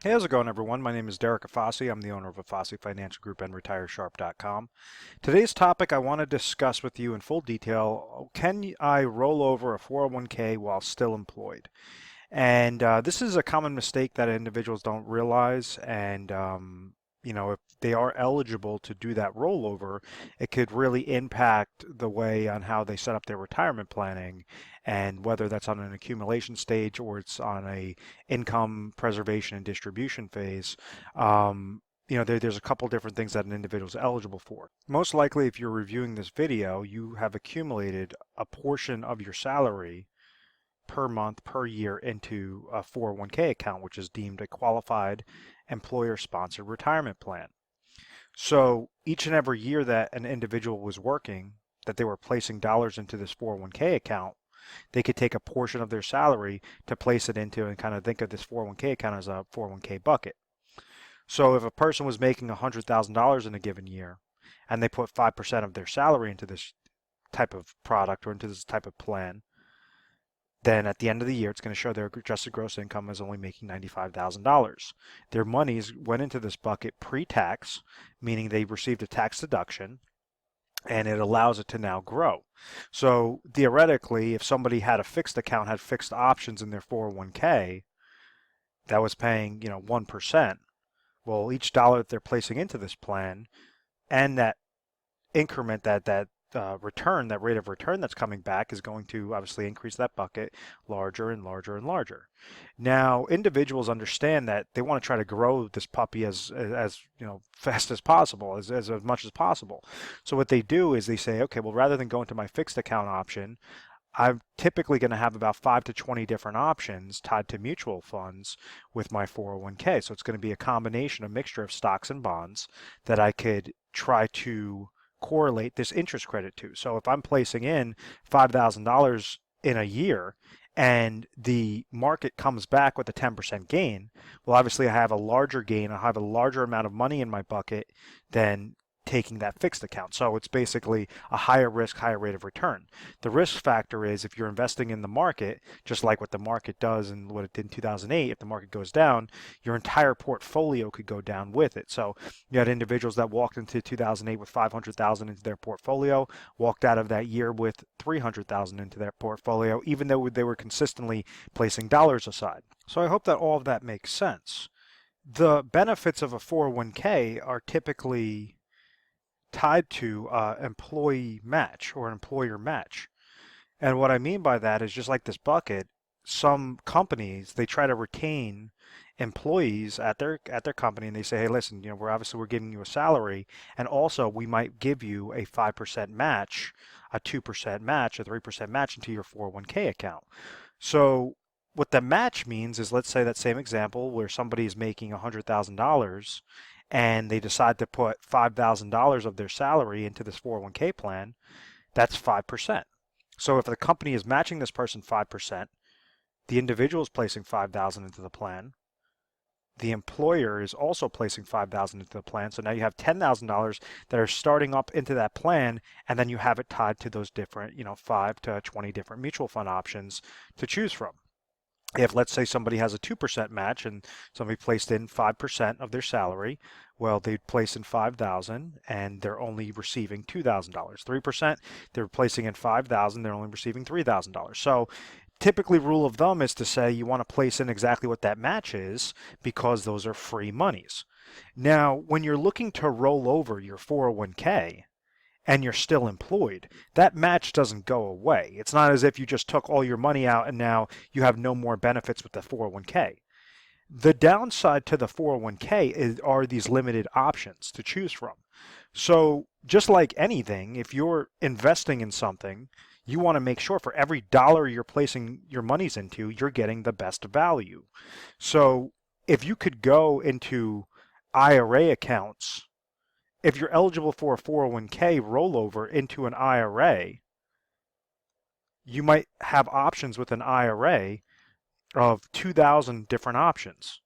Hey, how's it going, everyone? My name is Derek Afasi. I'm the owner of Afasi Financial Group and RetireSharp.com. Today's topic I want to discuss with you in full detail, can I roll over a 401k while still employed? And this is a common mistake that individuals don't realize. And, if they are eligible to do that rollover, it could really impact the way on how they set up their retirement planning, and whether that's on an accumulation stage or it's on a income preservation and distribution phase. There's a couple different things that an individual is eligible for. Most likely, if you're reviewing this video, you have accumulated a portion of your salary per month, per year into a 401k account, which is deemed a qualified employer-sponsored retirement plan. So each and every year that an individual was working, that they were placing dollars into this 401k account, they could take a portion of their salary to place it into, and kind of think of this 401k account as a 401k bucket. So if a person was making $100,000 in a given year and they put 5% of their salary into this type of product or into this type of plan, then at the end of the year, it's going to show their adjusted gross income as only making $95,000. Their monies went into this bucket pre-tax, meaning they received a tax deduction, and it allows it to now grow. So theoretically, if somebody had a fixed account, had fixed options in their 401k that was paying, 1%, well, each dollar that they're placing into this plan and that increment, that return, that rate of return that's coming back, is going to obviously increase that bucket larger and larger and larger. Now, individuals understand that they want to try to grow this puppy as fast as possible, as much as possible. So what they do is they say, okay, well, rather than going to my fixed account option, I'm typically going to have about 5 to 20 different options tied to mutual funds with my 401k. So it's going to be a combination, a mixture of stocks and bonds that I could try to correlate this interest credit to. So if I'm placing in $5,000 in a year and the market comes back with a 10% gain, well, obviously I have a larger gain. I have a larger amount of money in my bucket than taking that fixed account. So it's basically a higher risk, higher rate of return. The risk factor is if you're investing in the market, just like what the market does and what it did in 2008, if the market goes down, your entire portfolio could go down with it. So you had individuals that walked into 2008 with 500,000 into their portfolio, walked out of that year with 300,000 into their portfolio, even though they were consistently placing dollars aside. So I hope that all of that makes sense. The benefits of a 401k are typically tied to employee match or employer match. And what I mean by that is, just like this bucket, some companies, they try to retain employees at their company, and they say, hey, listen, we're giving you a salary, and also we might give you a 5% match, a 2% match, a 3% match into your 401k account. So what the match means is, let's say that same example where somebody is making $100,000 and they decide to put $5,000 of their salary into this 401k plan, that's 5%. So if the company is matching this person 5%, the individual is placing 5,000 into the plan. The employer is also placing 5,000 into the plan. So now you have $10,000 that are starting up into that plan, and then you have it tied to those different, 5 to 20 different mutual fund options to choose from. If, let's say, somebody has a 2% match and somebody placed in 5% of their salary, well, they'd place in 5,000 and they're only receiving $2,000. 3%, they're placing in 5,000, they're only receiving $3,000. So typically, rule of thumb is to say you want to place in exactly what that match is, because those are free monies. Now, when you're looking to roll over your 401k, and you're still employed, that match doesn't go away. It's not as if you just took all your money out and now you have no more benefits with the 401k. The downside to the 401k are these limited options to choose from. So just like anything, if you're investing in something, you want to make sure for every dollar you're placing your monies into, you're getting the best value. So if you could go into IRA accounts, if you're eligible for a 401k rollover into an IRA, you might have options with an IRA of 2,000 different options.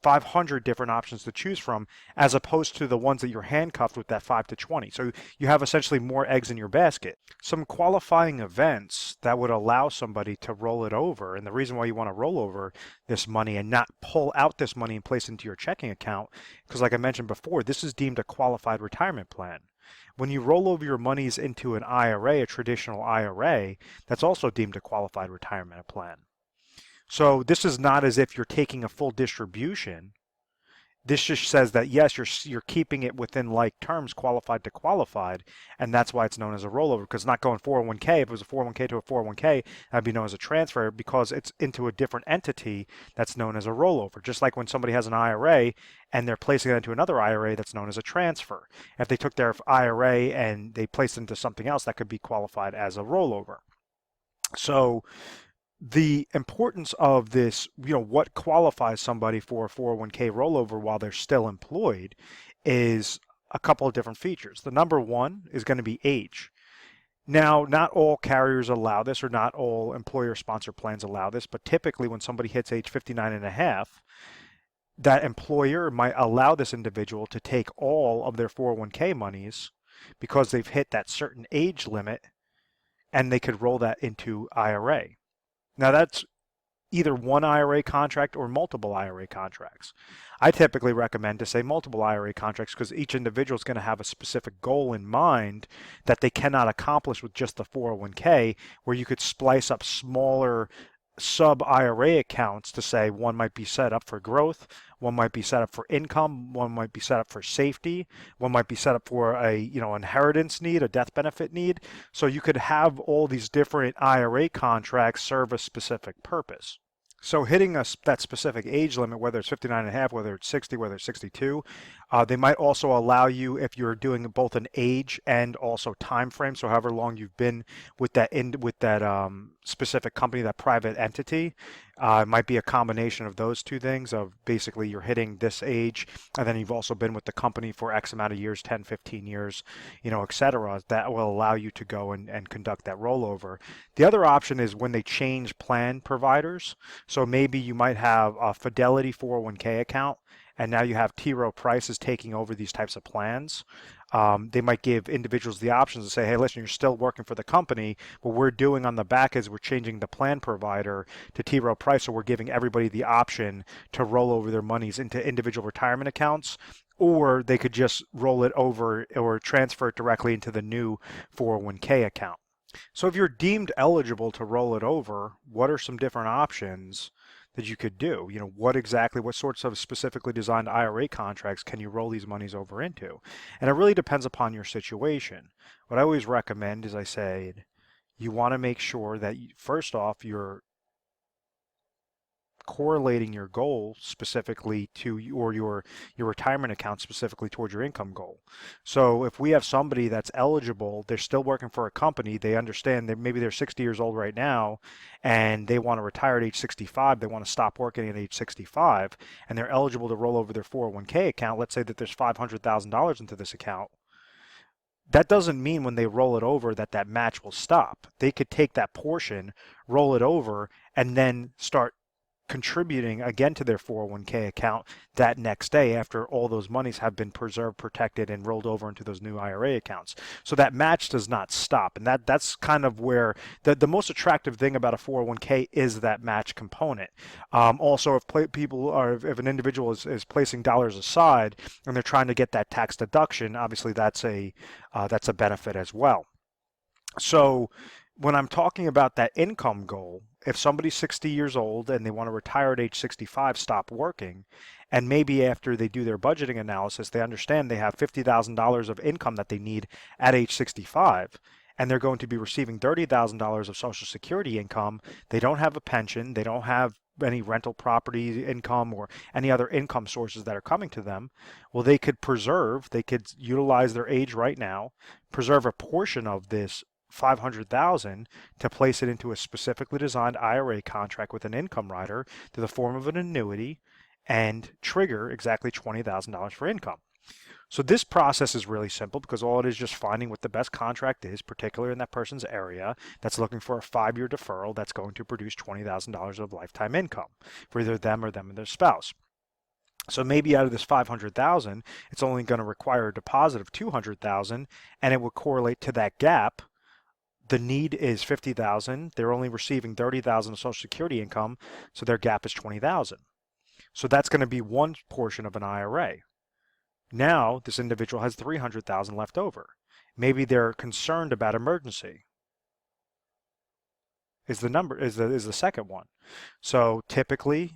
500 different options to choose from, as opposed to the ones that you're handcuffed with that 5 to 20. So you have essentially more eggs in your basket. Some qualifying events that would allow somebody to roll it over, and the reason why you want to roll over this money and not pull out this money and place it into your checking account, because like I mentioned before, this is deemed a qualified retirement plan. When you roll over your monies into an IRA, a traditional IRA, that's also deemed a qualified retirement plan. So this is not as if you're taking a full distribution. This just says that yes, you're keeping it within like terms, qualified to qualified, and that's why it's known as a rollover, because it's not going 401k. If it was a 401k to a 401k, that'd be known as a transfer, because it's into a different entity that's known as a rollover. Just like when somebody has an IRA and they're placing it into another IRA, that's known as a transfer. If they took their IRA and they placed it into something else, that could be qualified as a rollover. So the importance of this, what qualifies somebody for a 401k rollover while they're still employed, is a couple of different features. The number one is going to be age. Now, not all carriers allow this, or not all employer-sponsored plans allow this, but typically when somebody hits age 59 and a half, that employer might allow this individual to take all of their 401k monies because they've hit that certain age limit, and they could roll that into IRA. Now, that's either one IRA contract or multiple IRA contracts. I typically recommend to say multiple IRA contracts, because each individual is going to have a specific goal in mind that they cannot accomplish with just the 401k, where you could splice up smaller sub-IRA accounts to say one might be set up for growth, one might be set up for income, one might be set up for safety, one might be set up for a inheritance need, a death benefit need. So you could have all these different IRA contracts serve a specific purpose. So hitting that specific age limit, whether it's 59 and a half, whether it's 60, whether it's 62, they might also allow you, if you're doing both an age and also time frame, so however long you've been with that specific company, that private entity, it might be a combination of those two things, of basically you're hitting this age and then you've also been with the company for X amount of years, 10, 15 years, et cetera. That will allow you to go and conduct that rollover. The other option is when they change plan providers. So maybe you might have a Fidelity 401k account, and now you have T. Rowe Price is taking over these types of plans. They might give individuals the options to say, hey, listen, you're still working for the company. What we're doing on the back is we're changing the plan provider to T. Rowe Price, so we're giving everybody the option to roll over their monies into individual retirement accounts, or they could just roll it over or transfer it directly into the new 401k account. So if you're deemed eligible to roll it over, what are some different options that you could do? What sorts of specifically designed IRA contracts can you roll these monies over into? And it really depends upon your situation. What I always recommend is, I said, you want to make sure that first off, you're correlating your goal specifically to your retirement account specifically towards your income goal. So if we have somebody that's eligible, they're still working for a company, they understand that maybe they're 60 years old right now and they want to retire at age 65, they want to stop working at age 65, and they're eligible to roll over their 401k account. Let's say that there's $500,000 into this account. That doesn't mean when they roll it over that match will stop. They could take that portion, roll it over, and then start contributing again to their 401k account that next day after all those monies have been preserved, protected, and rolled over into those new IRA accounts. So that match does not stop, and that's kind of where the most attractive thing about a 401k is that match component. Also, if an individual is placing dollars aside and they're trying to get that tax deduction, obviously that's a benefit as well. So when I'm talking about that income goal, if somebody's 60 years old and they want to retire at age 65, stop working, and maybe after they do their budgeting analysis, they understand they have $50,000 of income that they need at age 65, and they're going to be receiving $30,000 of Social Security income. They don't have a pension. They don't have any rental property income or any other income sources that are coming to them. Well, they could utilize their age right now, preserve a portion of this $500,000 to place it into a specifically designed IRA contract with an income rider to the form of an annuity, and trigger exactly $20,000 for income. So this process is really simple, because all it is just finding what the best contract is, particularly in that person's area, that's looking for a 5-year deferral that's going to produce $20,000 of lifetime income for either them or their spouse. So maybe out of this 500,000, it's only going to require a deposit of 200,000, and it would correlate to that gap. The need is 50,000. They're only receiving 30,000 of Social Security income, so their gap is 20,000. So that's going to be one portion of an IRA. Now this individual has 300,000 left over. Maybe they're concerned about emergency. Is the second one. So typically,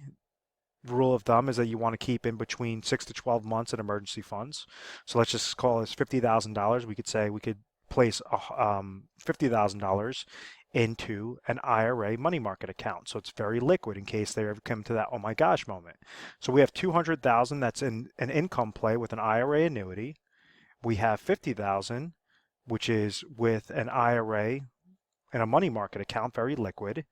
rule of thumb is that you want to keep in between 6 to 12 months in emergency funds. So let's just call this $50,000. We could say we could place $50,000 into an IRA money market account. So it's very liquid in case they ever come to that oh my gosh moment. So we have 200,000 that's in an income play with an IRA annuity. We have 50,000 which is with an IRA and a money market account, very liquid.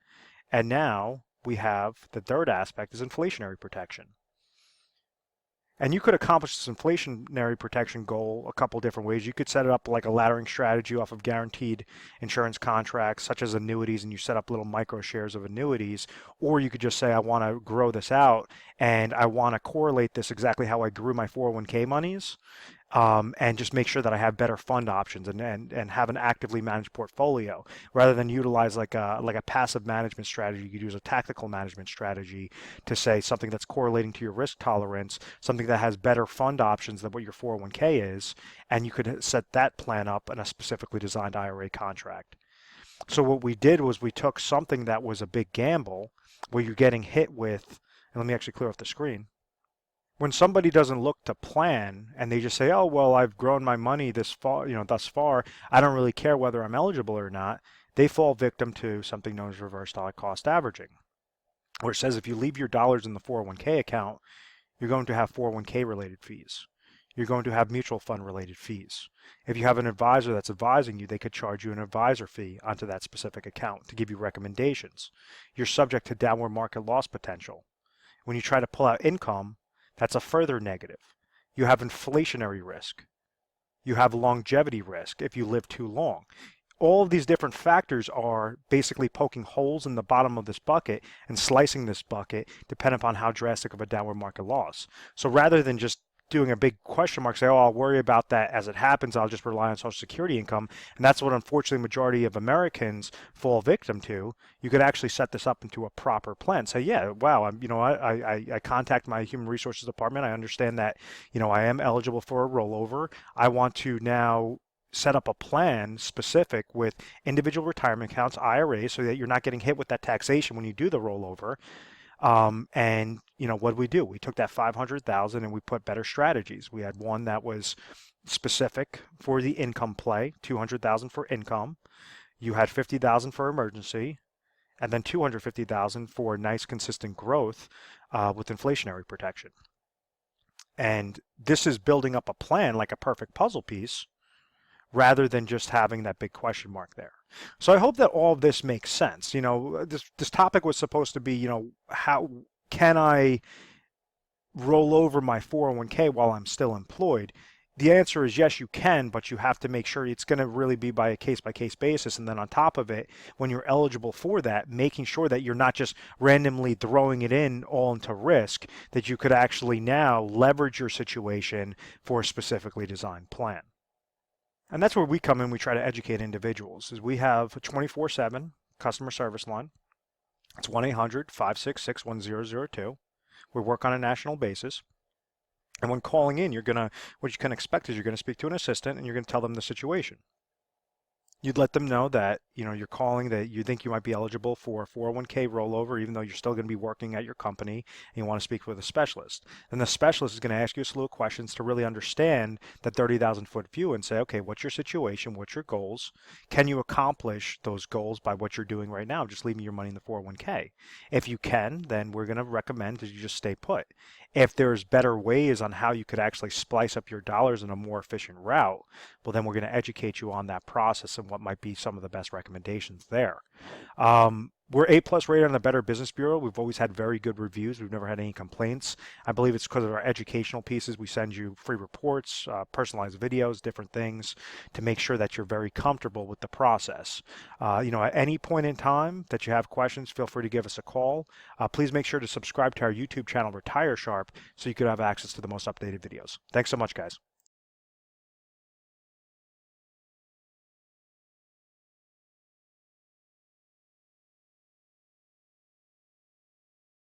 And now we have the third aspect is inflationary protection. And you could accomplish this inflationary protection goal a couple different ways. You could set it up like a laddering strategy off of guaranteed insurance contracts, such as annuities, and you set up little micro shares of annuities. Or you could just say, I want to grow this out and I want to correlate this exactly how I grew my 401k monies. And just make sure that I have better fund options and have an actively managed portfolio rather than utilize like a passive management strategy. You could use a tactical management strategy to say something that's correlating to your risk tolerance, something that has better fund options than what your 401k is, and you could set that plan up in a specifically designed IRA contract. So what we did was we took something that was a big gamble where you're getting hit with, and let me actually clear off the screen. When somebody doesn't look to plan and they just say, "Oh, well, I've grown my money this far, thus far, I don't really care whether I'm eligible or not," they fall victim to something known as reverse dollar cost averaging, where it says if you leave your dollars in the 401k account, you're going to have 401k related fees. You're going to have mutual fund related fees. If you have an advisor that's advising you, they could charge you an advisor fee onto that specific account to give you recommendations. You're subject to downward market loss potential. When you try to pull out income, that's a further negative. You have inflationary risk. You have longevity risk if you live too long. All of these different factors are basically poking holes in the bottom of this bucket and slicing this bucket depending upon how drastic of a downward market loss. So rather than just doing a big question mark, say, oh, I'll worry about that as it happens, I'll just rely on Social Security income, and that's what unfortunately the majority of Americans fall victim to, you could actually set this up into a proper plan. Say, yeah, wow, I contact my human resources department, I understand that, I am eligible for a rollover. I want to now set up a plan specific with individual retirement accounts, IRAs, so that you're not getting hit with that taxation when you do the rollover. And what did we do? We took that 500,000 and we put better strategies. We had one that was specific for the income play, 200,000 for income. You had 50,000 for emergency, and then 250,000 for nice consistent growth with inflationary protection. And this is building up a plan like a perfect puzzle piece, rather than just having that big question mark there. So I hope that all of this makes sense. This topic was supposed to be, how can I roll over my 401k while I'm still employed? The answer is yes, you can, but you have to make sure it's going to really be by a case-by-case basis. And then on top of it, when you're eligible for that, making sure that you're not just randomly throwing it in all into risk, that you could actually now leverage your situation for a specifically designed plan. And that's where we come in. We try to educate individuals. Is we have a 24/7 customer service line. It's 1-800-566-1002. We work on a national basis. And when calling in, what you can expect is you're going to speak to an assistant and you're going to tell them the situation. You'd let them know that, you're calling, that you think you might be eligible for a 401k rollover, even though you're still going to be working at your company and you want to speak with a specialist. And the specialist is going to ask you a slew of questions to really understand that 30,000 foot view and say, okay, what's your situation? What's your goals? Can you accomplish those goals by what you're doing right now, just leaving your money in the 401k? If you can, then we're going to recommend that you just stay put. If there's better ways on how you could actually splice up your dollars in a more efficient route, well, then we're going to educate you on that process and what might be some of the best recommendations there. We're A+ rated on the Better Business Bureau. We've always had very good reviews. We've never had any complaints. I believe it's because of our educational pieces. We send you free reports, personalized videos, different things to make sure that you're very comfortable with the process. At any point in time that you have questions, feel free to give us a call. Please make sure to subscribe to our YouTube channel, Retire Sharp, so you could have access to the most updated videos. Thanks so much, guys.